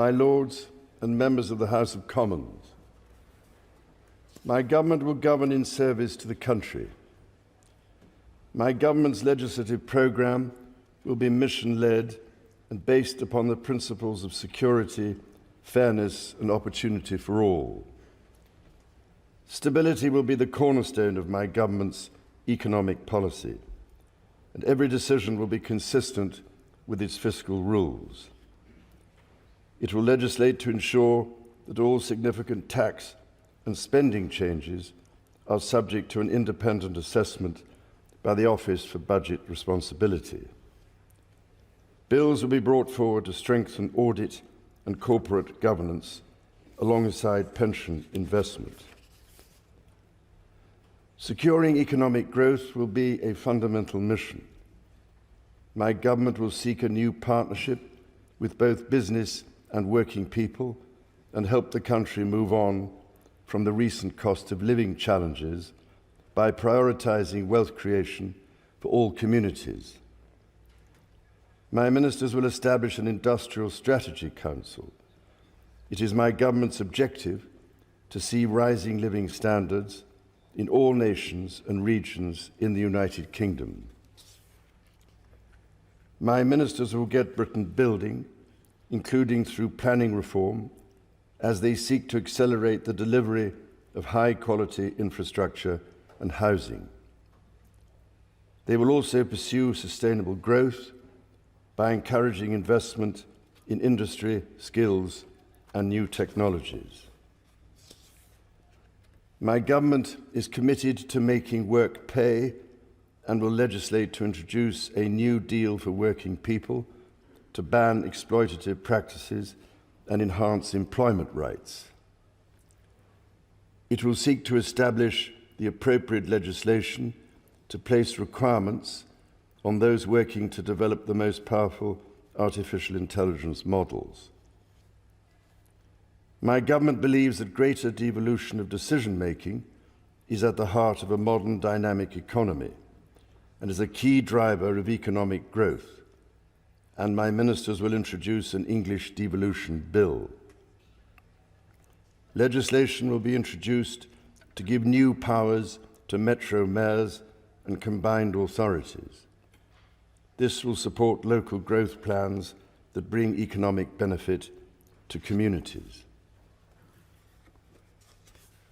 my Lords and members of the House of Commons, my government will govern in service to the country. My government's legislative programme will be mission-led and based upon the principles of security, fairness and opportunity for all. Stability will be the cornerstone of my government's economic policy, and every decision will be consistent with its fiscal rules. It will legislate to ensure that all significant tax and spending changes are subject to an independent assessment by the Office for Budget Responsibility. Bills will be brought forward to strengthen audit and corporate governance alongside pension investment. Securing economic growth will be a fundamental mission. My government will seek a new partnership with both business and working people and help the country move on from the recent cost of living challenges by prioritising wealth creation for all communities. My ministers will establish an Industrial Strategy Council. It is my government's objective to see rising living standards in all nations and regions in the United Kingdom. My ministers will get Britain building, including through planning reform, as they seek to accelerate the delivery of high-quality infrastructure and housing. They will also pursue sustainable growth by encouraging investment in industry, skills, and new technologies. My government is committed to making work pay and will legislate to introduce a new deal for working people to ban exploitative practices and enhance employment rights. It will seek to establish the appropriate legislation to place requirements on those working to develop the most powerful artificial intelligence models. My government believes that greater devolution of decision-making is at the heart of a modern dynamic economy and is a key driver of economic growth, and my ministers will introduce an English devolution bill. Legislation will be introduced to give new powers to metro mayors and combined authorities. This will support local growth plans that bring economic benefit to communities.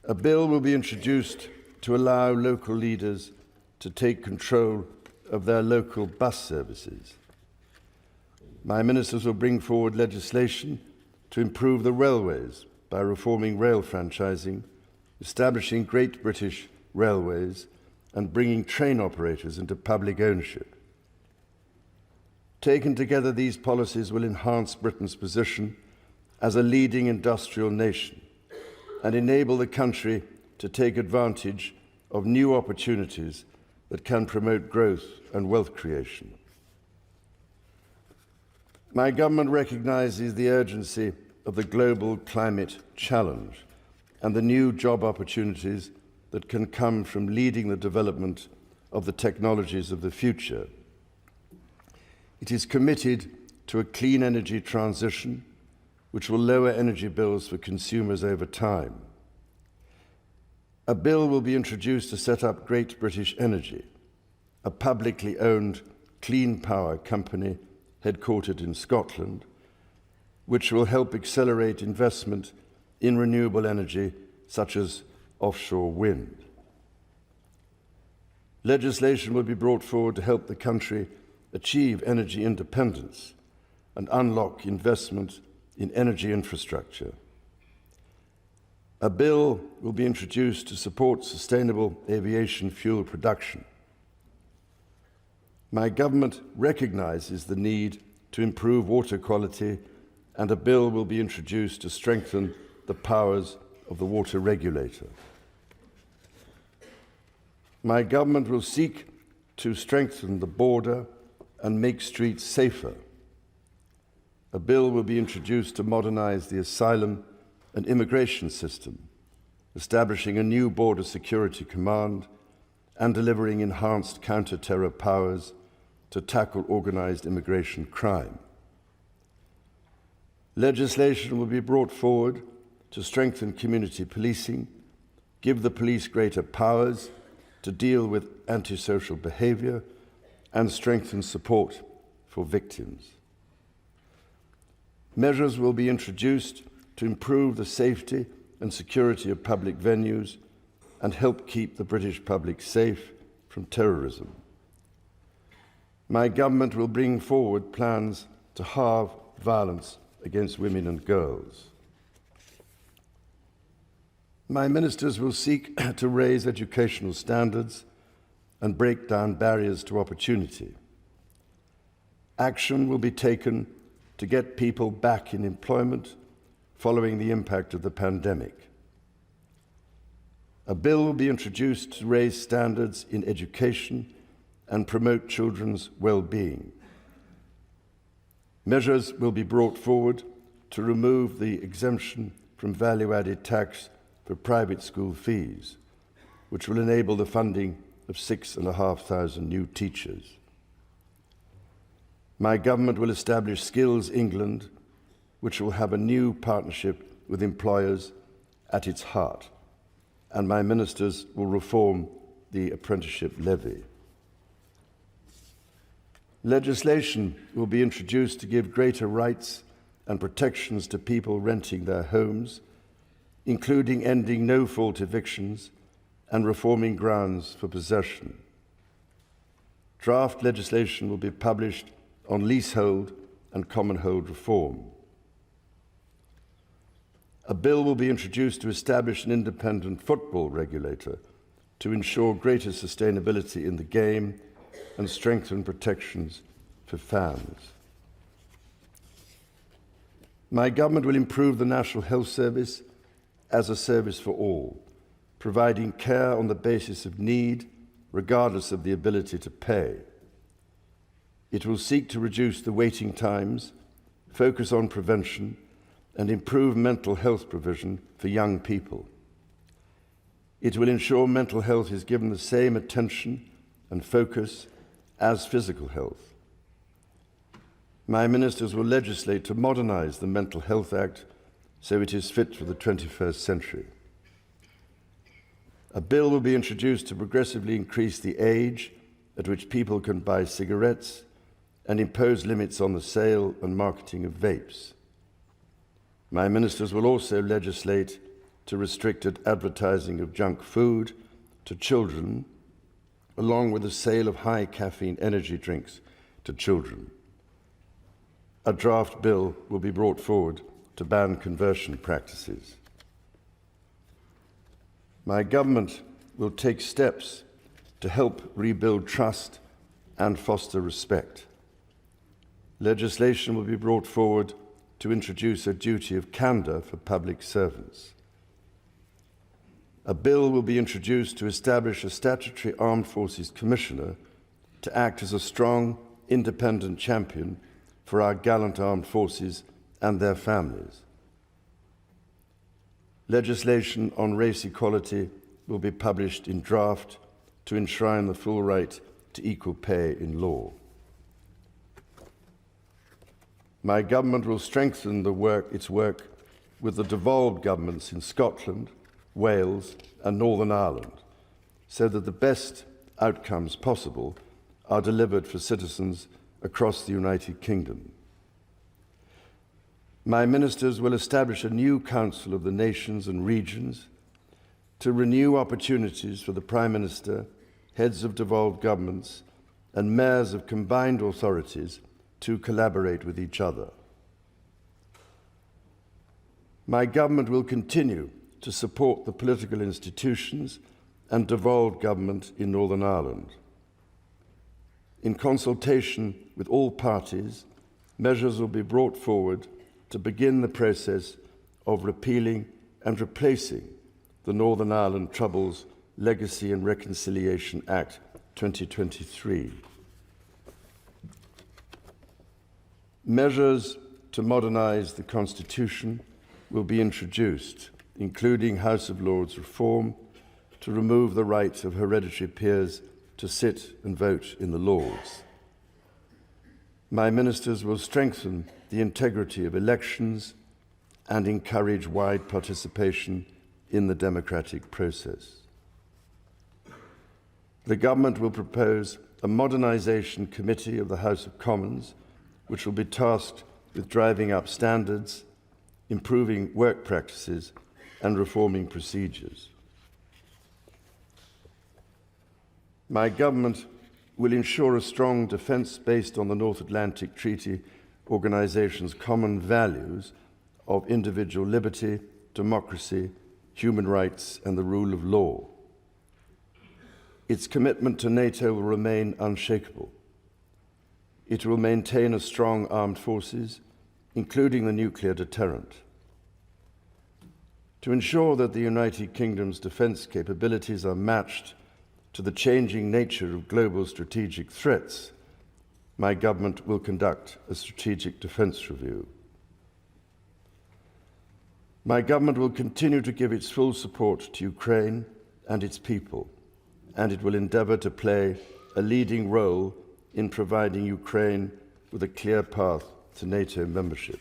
A bill will be introduced to allow local leaders to take control of their local bus services. My ministers will bring forward legislation to improve the railways by reforming rail franchising, establishing Great British Railways, and bringing train operators into public ownership. Taken together, these policies will enhance Britain's position as a leading industrial nation and enable the country to take advantage of new opportunities that can promote growth and wealth creation. My government recognises the urgency of the global climate challenge and the new job opportunities that can come from leading the development of the technologies of the future. It is committed to a clean energy transition which will lower energy bills for consumers over time. A bill will be introduced to set up Great British Energy, a publicly owned clean power company headquartered in Scotland, which will help accelerate investment in renewable energy such as offshore wind. Legislation will be brought forward to help the country achieve energy independence and unlock investment in energy infrastructure. A bill will be introduced to support sustainable aviation fuel production. My government recognises the need to improve water quality, and a bill will be introduced to strengthen the powers of the water regulator. My government will seek to strengthen the border and make streets safer. A bill will be introduced to modernise the asylum and immigration system, establishing a new border security command and delivering enhanced counter-terror powers to tackle organised immigration crime. Legislation will be brought forward to strengthen community policing, give the police greater powers to deal with antisocial behaviour, and strengthen support for victims. Measures will be introduced to improve the safety and security of public venues and help keep the British public safe from terrorism. My government will bring forward plans to halve violence against women and girls. My ministers will seek to raise educational standards and break down barriers to opportunity. Action will be taken to get people back in employment following the impact of the pandemic. A bill will be introduced to raise standards in education and promote children's well-being. Measures will be brought forward to remove the exemption from value-added tax for private school fees, which will enable the funding of 6,500 new teachers. My government will establish Skills England, which will have a new partnership with employers at its heart, and my ministers will reform the apprenticeship levy. Legislation will be introduced to give greater rights and protections to people renting their homes, including ending no-fault evictions and reforming grounds for possession. Draft legislation will be published on leasehold and commonhold reform. A bill will be introduced to establish an independent football regulator to ensure greater sustainability in the game and strengthen protections for fans. My government will improve the National Health Service as a service for all, providing care on the basis of need, regardless of the ability to pay. It will seek to reduce the waiting times, focus on prevention, and improve mental health provision for young people. It will ensure mental health is given the same attention and focus as physical health. My ministers will legislate to modernise the Mental Health Act so it is fit for the 21st century. A bill will be introduced to progressively increase the age at which people can buy cigarettes and impose limits on the sale and marketing of vapes. My ministers will also legislate to restrict advertising of junk food to children, along with the sale of high caffeine energy drinks to children. A draft bill will be brought forward to ban conversion practices. My government will take steps to help rebuild trust and foster respect. Legislation will be brought forward to introduce a duty of candour for public servants. A bill will be introduced to establish a statutory Armed Forces Commissioner to act as a strong, independent champion for our gallant armed forces and their families. Legislation on race equality will be published in draft to enshrine the full right to equal pay in law. My government will strengthen its work with the devolved governments in Scotland, Wales and Northern Ireland so that the best outcomes possible are delivered for citizens across the United Kingdom. My ministers will establish a new Council of the Nations and Regions to renew opportunities for the Prime Minister, heads of devolved governments, and mayors of combined authorities to collaborate with each other. My government will continue to support the political institutions and devolved government in Northern Ireland. In consultation with all parties, measures will be brought forward to begin the process of repealing and replacing the Northern Ireland Troubles Legacy and Reconciliation Act 2023. Measures to modernise the Constitution will be introduced, including House of Lords reform, to remove the right of hereditary peers to sit and vote in the Lords. My ministers will strengthen the integrity of elections and encourage wide participation in the democratic process. The government will propose a modernisation committee of the House of Commons, which will be tasked with driving up standards, improving work practices, and reforming procedures. My government will ensure a strong defence based on the North Atlantic Treaty Organisation's common values of individual liberty, democracy, human rights, and the rule of law. Its commitment to NATO will remain unshakable. It will maintain a strong armed forces, including the nuclear deterrent. To ensure that the United Kingdom's defence capabilities are matched to the changing nature of global strategic threats, my government will conduct a strategic defence review. My government will continue to give its full support to Ukraine and its people, and it will endeavour to play a leading role in providing Ukraine with a clear path to NATO membership.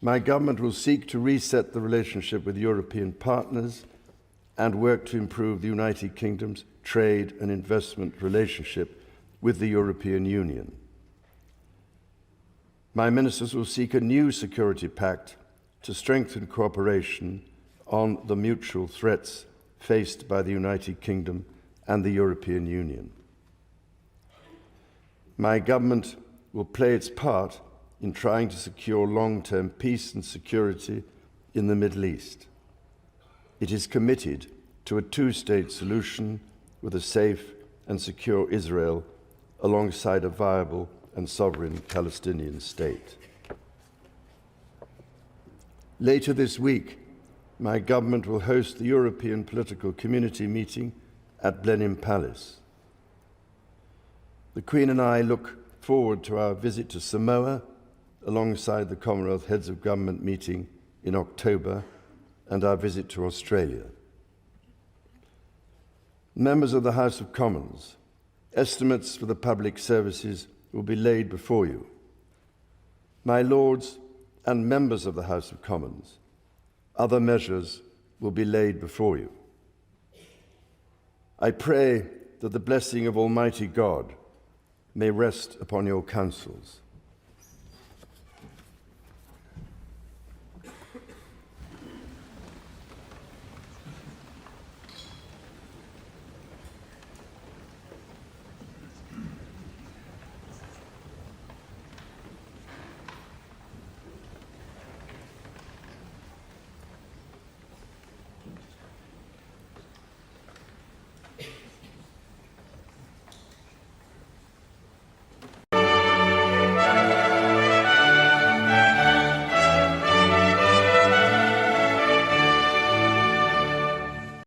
My government will seek to reset the relationship with European partners and work to improve the United Kingdom's trade and investment relationship with the European Union. My ministers will seek a new security pact to strengthen cooperation on the mutual threats faced by the United Kingdom and the European Union. My government will play its part in trying to secure long-term peace and security in the Middle East. It is committed to a two-state solution with a safe and secure Israel alongside a viable and sovereign Palestinian state. Later this week, my government will host the European Political Community meeting at Blenheim Palace. The Queen and I look forward to our visit to Samoa alongside the Commonwealth Heads of Government meeting in October and our visit to Australia. Members of the House of Commons, estimates for the public services will be laid before you. My Lords and members of the House of Commons, other measures will be laid before you. I pray that the blessing of Almighty God may rest upon your councils.